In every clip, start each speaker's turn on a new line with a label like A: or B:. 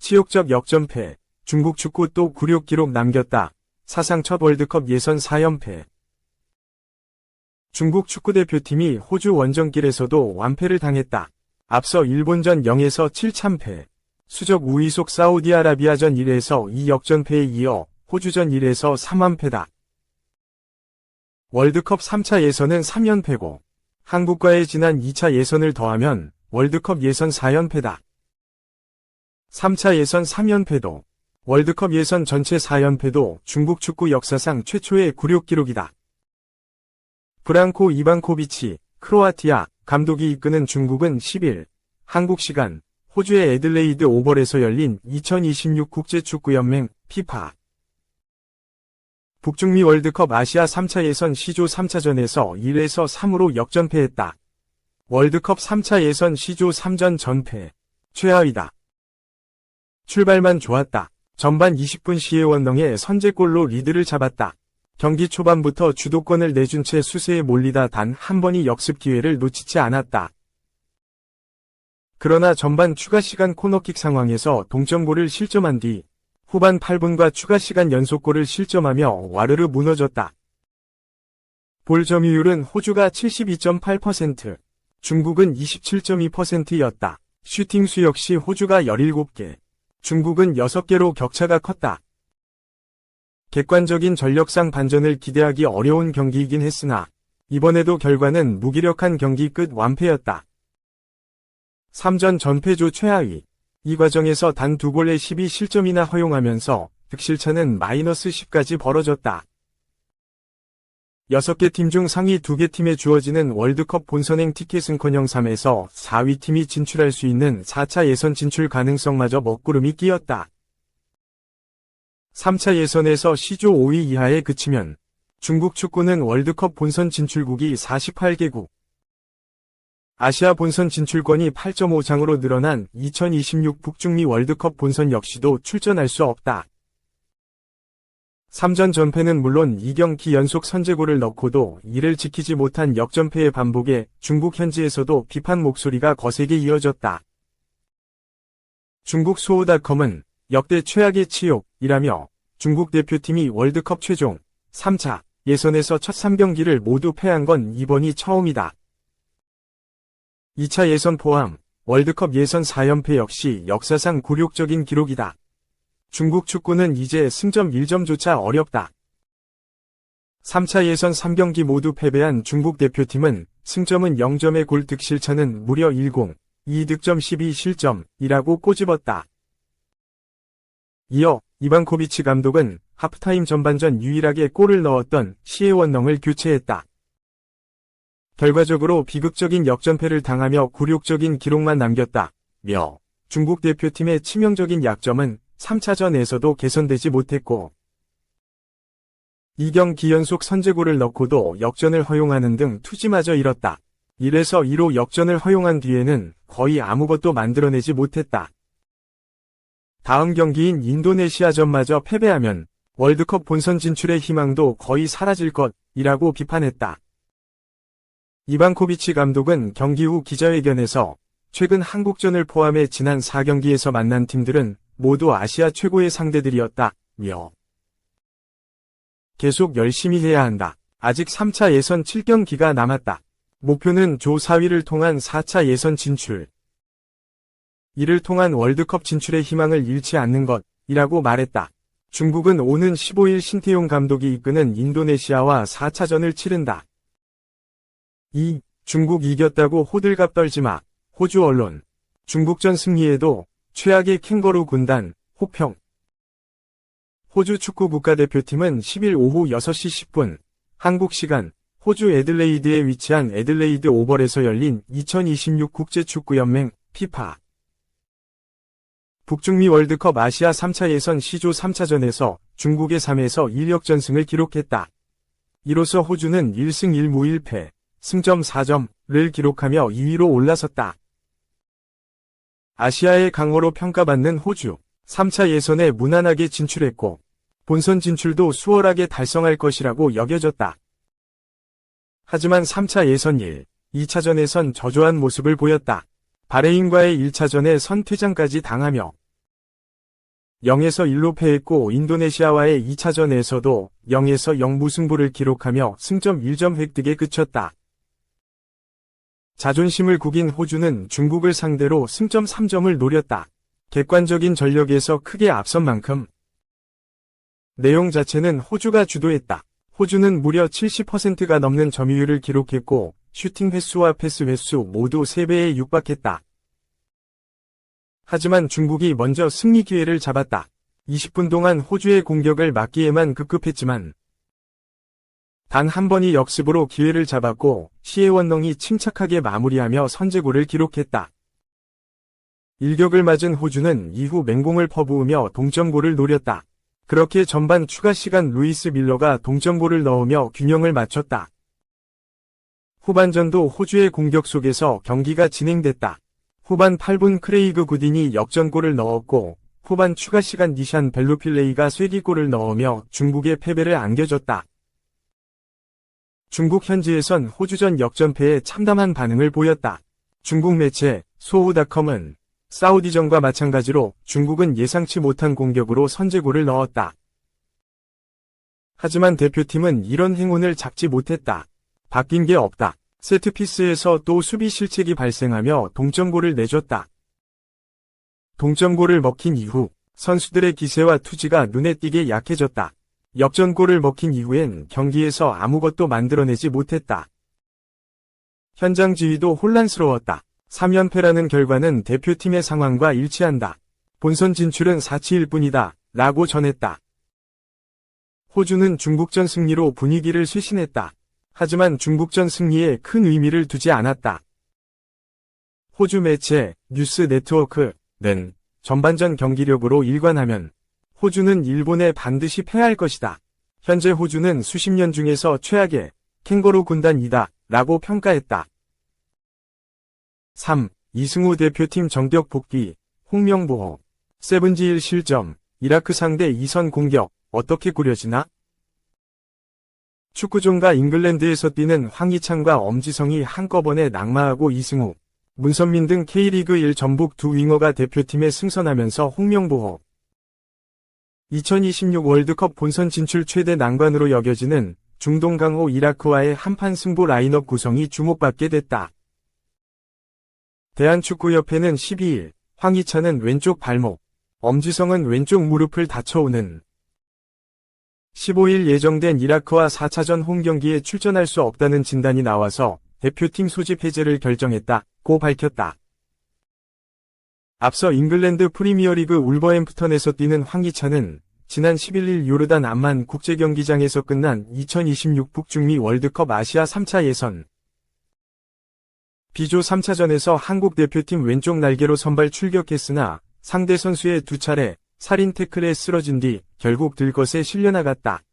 A: 치욕적 역전패. 중국 축구 또 굴욕 기록 남겼다. 사상 첫 월드컵 예선 4연패. 중국 축구대표팀이 호주 원정길에서도 완패를 당했다. 앞서 일본전 0에서 7참패. 수적 우위 속 사우디아라비아전 1에서 2 역전패에 이어 호주전 1에서 3완패다. 월드컵 3차 예선은 3연패고 한국과의 지난 2차 예선을 더하면 월드컵 예선 4연패다. 3차 예선 3연패도 월드컵 예선 전체 4연패도 중국 축구 역사상 최초의 굴욕 기록이다. 브랑코 이반코비치, 크로아티아 감독이 이끄는 중국은 10일 한국 시간 호주의 애들레이드 오벌에서 열린 2026 국제축구연맹 피파 북중미 월드컵 아시아 3차 예선 C조 3차전에서 1에서 3으로 역전패했다. 월드컵 3차 예선 C조 3전 전패. 최하위다. 출발만 좋았다. 전반 20분 시혜원능의 선제골로 리드를 잡았다. 경기 초반부터 주도권을 내준 채 수세에 몰리다 단 한 번이 역습 기회를 놓치지 않았다. 그러나 전반 추가 시간 코너킥 상황에서 동점골을 실점한 뒤 후반 8분과 추가 시간 연속골을 실점하며 와르르 무너졌다. 볼 점유율은 호주가 72.8%, 중국은 27.2%였다. 슈팅 수 역시 호주가 17개, 중국은 6개로 격차가 컸다. 객관적인 전력상 반전을 기대하기 어려운 경기이긴 했으나 이번에도 결과는 무기력한 경기 끝 완패였다. 3전 전패조 최하위. 이 과정에서 단 2골에 12실점이나 허용하면서 득실차는 마이너스 10까지 벌어졌다. 6개 팀 중 상위 2개 팀에 주어지는 월드컵 본선행 티켓은커녕 3에서 4위 팀이 진출할 수 있는 4차 예선 진출 가능성마저 먹구름이 끼었다. 3차 예선에서 C조 5위 이하에 그치면 중국 축구는 월드컵 본선 진출국이 48개국, 아시아 본선 진출권이 8.5장으로 늘어난 2026 북중미 월드컵 본선 역시도 출전할 수 없다. 3전 전패는 물론 2경기 연속 선제골을 넣고도 이를 지키지 못한 역전패의 반복에 중국 현지에서도 비판 목소리가 거세게 이어졌다. 중국 소호닷컴은 역대 최악의 치욕이라며 중국 대표팀이 월드컵 최종 3차 예선에서 첫 3경기를 모두 패한 건 이번이 처음이다. 2차 예선 포함 월드컵 예선 4연패 역시 역사상 굴욕적인 기록이다. 중국 축구는 이제 승점 1점조차 어렵다. 3차 예선 3경기 모두 패배한 중국 대표팀은 승점은 0점의 골 득실차는 무려 10, 2득점 12실점이라고 꼬집었다. 이어 이반코비치 감독은 하프타임 전반전 유일하게 골을 넣었던 시혜원능을 교체했다. 결과적으로 비극적인 역전패를 당하며 굴욕적인 기록만 남겼다며 중국 대표팀의 치명적인 약점은 3차전에서도 개선되지 못했고 2경기 연속 선제골을 넣고도 역전을 허용하는 등 투지마저 잃었다. 1에서 2로 역전을 허용한 뒤에는 거의 아무것도 만들어내지 못했다. 다음 경기인 인도네시아전마저 패배하면 월드컵 본선 진출의 희망도 거의 사라질 것이라고 비판했다. 이반코비치 감독은 경기 후 기자회견에서 최근 한국전을 포함해 지난 4경기에서 만난 팀들은 모두 아시아 최고의 상대들이었다며 계속 열심히 해야 한다. 아직 3차 예선 7경기가 남았다. 목표는 조 4위를 통한 4차 예선 진출. 이를 통한 월드컵 진출의 희망을 잃지 않는 것이라고 말했다. 중국은 오는 15일 신태용 감독이 이끄는 인도네시아와 4차전을 치른다. 중국 이겼다고 호들갑 떨지마. 호주 언론. 중국전 승리에도 최악의 캥거루 군단, 혹평. 호주 축구 국가대표팀은 10일 오후 6시 10분, 한국 시간, 호주 애들레이드에 위치한 애들레이드 오벌에서 열린 2026 국제축구연맹, 피파. 북중미 월드컵 아시아 3차 예선 C조 3차전에서 중국의 3에서 1역전승을 기록했다. 이로써 호주는 1승 1무 1패, 승점 4점을 기록하며 2위로 올라섰다. 아시아의 강호로 평가받는 호주, 3차 예선에 무난하게 진출했고 본선 진출도 수월하게 달성할 것이라고 여겨졌다. 하지만 3차 예선 1, 2차전에선 저조한 모습을 보였다. 바레인과의 1차전에 선퇴장까지 당하며 0에서 1로 패했고 인도네시아와의 2차전에서도 0에서 0 무승부를 기록하며 승점 1점 획득에 그쳤다. 자존심을 구긴 호주는 중국을 상대로 승점 3점을 노렸다. 객관적인 전력에서 크게 앞선 만큼 내용 자체는 호주가 주도했다. 호주는 무려 70%가 넘는 점유율을 기록했고 슈팅 횟수와 패스 횟수 모두 3배에 육박했다. 하지만 중국이 먼저 승리 기회를 잡았다. 20분 동안 호주의 공격을 막기에만 급급했지만 단 한 번이 역습으로 기회를 잡았고 시에원넝이 침착하게 마무리하며 선제골을 기록했다. 일격을 맞은 호주는 이후 맹공을 퍼부으며 동점골을 노렸다. 그렇게 전반 추가 시간 루이스 밀러가 동점골을 넣으며 균형을 맞췄다. 후반전도 호주의 공격 속에서 경기가 진행됐다. 후반 8분 크레이그 구딘이 역전골을 넣었고 후반 추가 시간 니샨 벨루필레이가 쐐기골을 넣으며 중국의 패배를 안겨줬다. 중국 현지에선 호주전 역전패에 참담한 반응을 보였다. 중국 매체 소우닷컴은 사우디전과 마찬가지로 중국은 예상치 못한 공격으로 선제골을 넣었다. 하지만 대표팀은 이런 행운을 잡지 못했다. 바뀐 게 없다. 세트피스에서 또 수비 실책이 발생하며 동점골을 내줬다. 동점골을 먹힌 이후 선수들의 기세와 투지가 눈에 띄게 약해졌다. 역전골을 먹힌 이후엔 경기에서 아무것도 만들어내지 못했다. 현장 지휘도 혼란스러웠다. 3연패라는 결과는 대표팀의 상황과 일치한다. 본선 진출은 4치일 뿐이다. 라고 전했다. 호주는 중국전 승리로 분위기를 쇄신했다. 하지만 중국전 승리에 큰 의미를 두지 않았다. 호주 매체 뉴스 네트워크는 전반전 경기력으로 일관하면 호주는 일본에 반드시 패할 것이다. 현재 호주는 수십 년 중에서 최악의 캥거루 군단이다. 라고 평가했다. 3. 이승우 대표팀 정벽 복귀, 홍명보, 세븐지일 실점, 이라크 상대 2선 공격, 어떻게 꾸려지나? 축구종가 잉글랜드에서 뛰는 황희찬과 엄지성이 한꺼번에 낙마하고 이승우, 문선민 등 K리그 1 전북 두 윙어가 대표팀에 승선하면서 홍명보 2026 월드컵 본선 진출 최대 난관으로 여겨지는 중동 강호 이라크와의 한판 승부 라인업 구성이 주목받게 됐다. 대한축구협회는 12일 황희찬은 왼쪽 발목, 엄지성은 왼쪽 무릎을 다쳐오는 15일 예정된 이라크와 4차전 홈경기에 출전할 수 없다는 진단이 나와서 대표팀 소집 해제를 결정했다고 밝혔다. 앞서 잉글랜드 프리미어리그 울버햄프턴에서 뛰는 황희찬은 지난 11일 요르단 암만 국제경기장에서 끝난 2026 북중미 월드컵 아시아 3차 예선 B조 3차전에서 한국 대표팀 왼쪽 날개로 선발 출격했으나 상대 선수의 두 차례 살인 태클에 쓰러진 뒤 결국 들것에 실려나갔다.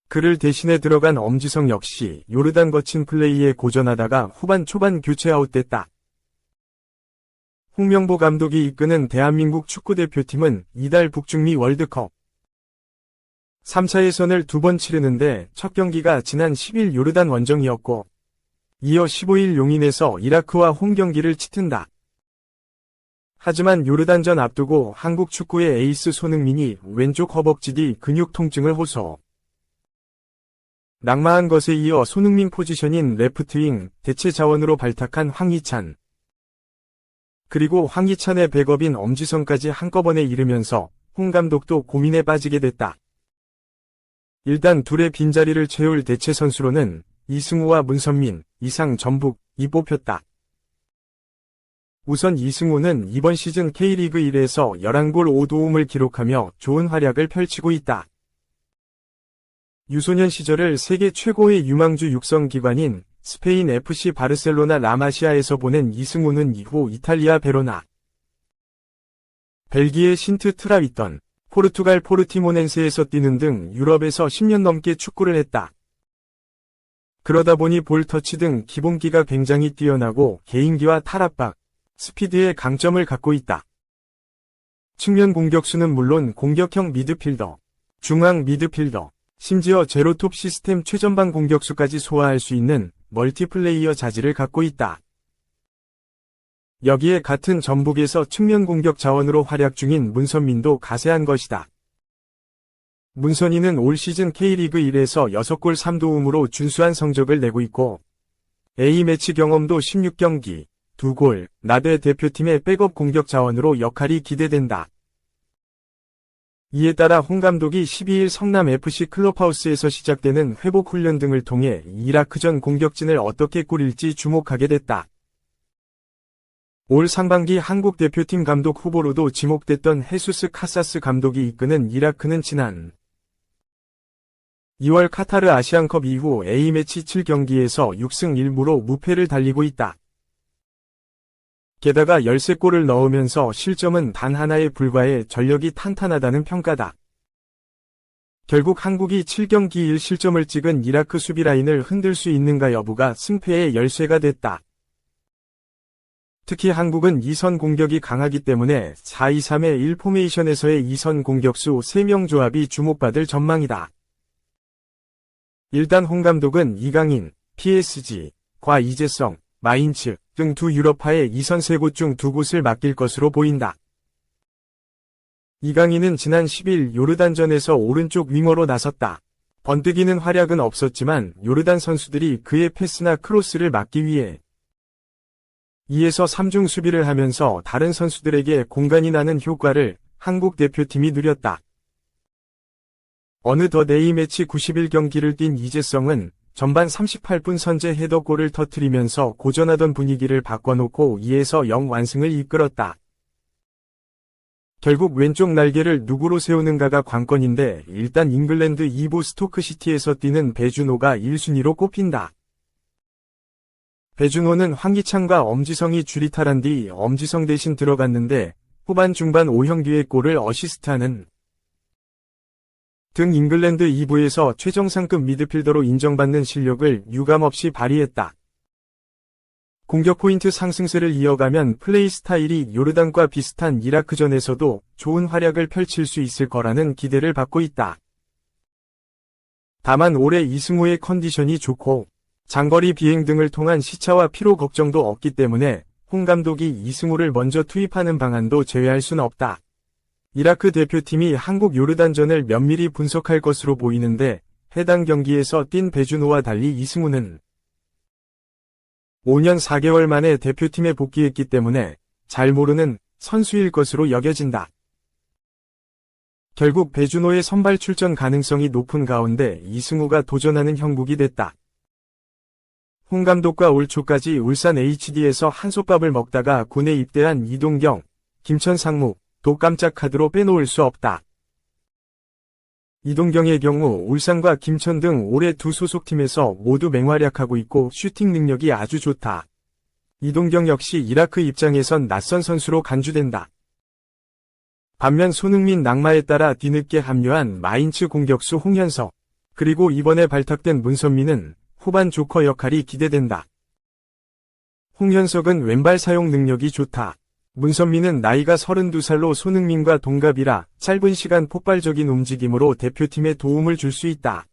A: 그를 대신해 들어간 엄지성 역시 요르단 거친 플레이에 고전하다가 후반 초반 교체 아웃됐다. 홍명보 감독이 이끄는 대한민국 축구대표팀은 이달 북중미 월드컵 3차 예선을 2번 치르는데 첫 경기가 지난 10일 요르단 원정이었고 이어 15일 용인에서 이라크와 홈경기를 치튼다. 하지만 요르단전 앞두고 한국 축구의 에이스 손흥민이 왼쪽 허벅지 뒤 근육 통증을 호소. 낙마한 것에 이어 손흥민 포지션인 레프트윙 대체 자원으로 발탁한 황희찬. 그리고 황희찬의 백업인 엄지성까지 한꺼번에 잃으면서 홍 감독도 고민에 빠지게 됐다. 일단 둘의 빈자리를 채울 대체 선수로는 이승우와 문선민, 이상 전북이 뽑혔다. 우선 이승우는 이번 시즌 K리그 1에서 11골 5도움을 기록하며 좋은 활약을 펼치고 있다. 유소년 시절을 세계 최고의 유망주 육성 기관인 스페인 FC 바르셀로나 라마시아에서 보낸 이승우는 이후 이탈리아 베로나, 벨기에 신트 트라위턴, 포르투갈 포르티모넨세에서 뛰는 등 유럽에서 10년 넘게 축구를 했다. 그러다 보니 볼 터치 등 기본기가 굉장히 뛰어나고 개인기와 탈압박, 스피드의 강점을 갖고 있다. 측면 공격수는 물론 공격형 미드필더, 중앙 미드필더, 심지어 제로톱 시스템 최전방 공격수까지 소화할 수 있는 멀티플레이어 자질을 갖고 있다. 여기에 같은 전북에서 측면 공격 자원으로 활약 중인 문선민도 가세한 것이다. 문선인은 올 시즌 K리그 1에서 6골 3도움으로 준수한 성적을 내고 있고 A매치 경험도 16경기, 2골, 나대 대표팀의 백업 공격 자원으로 역할이 기대된다. 이에 따라 홍 감독이 12일 성남FC 클럽하우스에서 시작되는 회복 훈련 등을 통해 이라크전 공격진을 어떻게 꾸릴지 주목하게 됐다. 올 상반기 한국 대표팀 감독 후보로도 지목됐던 헤수스 카사스 감독이 이끄는 이라크는 지난 2월 카타르 아시안컵 이후 A매치 7경기에서 6승 1무로 무패를 달리고 있다. 게다가 13골을 넣으면서 실점은 단 하나에 불과해 전력이 탄탄하다는 평가다. 결국 한국이 7경기 1실점을 찍은 이라크 수비 라인을 흔들 수 있는가 여부가 승패의 열쇠가 됐다. 특히 한국은 2선 공격이 강하기 때문에 4-2-3의 1 포메이션에서의 2선 공격수 3명 조합이 주목받을 전망이다. 일단 홍 감독은 이강인, PSG, 과 이재성, 마인츠 등 두 유럽파의 2선 3곳 중 2곳을 맡길 것으로 보인다. 이강인은 지난 10일 요르단전에서 오른쪽 윙어로 나섰다. 번뜩이는 활약은 없었지만 요르단 선수들이 그의 패스나 크로스를 막기 위해 2에서 3중 수비를 하면서 다른 선수들에게 공간이 나는 효과를 한국 대표팀이 누렸다. 어느덧 A매치 91경기를 뛴 이재성은 전반 38분 선제 헤더골을 터뜨리면서 고전하던 분위기를 바꿔놓고 2에서 0 완승을 이끌었다. 결국 왼쪽 날개를 누구로 세우는가가 관건인데 일단 잉글랜드 2부 스토크시티에서 뛰는 배준호가 1순위로 꼽힌다. 배준호는 황기찬과 엄지성이 줄이탈한 뒤 엄지성 대신 들어갔는데 후반 중반 5형 뒤에 골을 어시스트하는 등 잉글랜드 2부에서 최정상급 미드필더로 인정받는 실력을 유감없이 발휘했다. 공격 포인트 상승세를 이어가면 플레이 스타일이 요르단과 비슷한 이라크전에서도 좋은 활약을 펼칠 수 있을 거라는 기대를 받고 있다. 다만 올해 이승우의 컨디션이 좋고 장거리 비행 등을 통한 시차와 피로 걱정도 없기 때문에 홍 감독이 이승우를 먼저 투입하는 방안도 제외할 순 없다. 이라크 대표팀이 한국 요르단전을 면밀히 분석할 것으로 보이는데 해당 경기에서 뛴 배준호와 달리 이승우는 5년 4개월 만에 대표팀에 복귀했기 때문에 잘 모르는 선수일 것으로 여겨진다. 결국 배준호의 선발 출전 가능성이 높은 가운데 이승우가 도전하는 형국이 됐다. 홍 감독과 올 초까지 울산 HD에서 한솥밥을 먹다가 군에 입대한 이동경, 김천 상무, 도 깜짝 카드로 빼놓을 수 없다. 이동경의 경우 울산과 김천 등 올해 두 소속팀에서 모두 맹활약하고 있고 슈팅 능력이 아주 좋다. 이동경 역시 이라크 입장에선 낯선 선수로 간주된다. 반면 손흥민 낙마에 따라 뒤늦게 합류한 마인츠 공격수 홍현석, 그리고 이번에 발탁된 문선민은 후반 조커 역할이 기대된다. 홍현석은 왼발 사용 능력이 좋다. 문선민은 나이가 32살로 손흥민과 동갑이라 짧은 시간 폭발적인 움직임으로 대표팀에 도움을 줄 수 있다.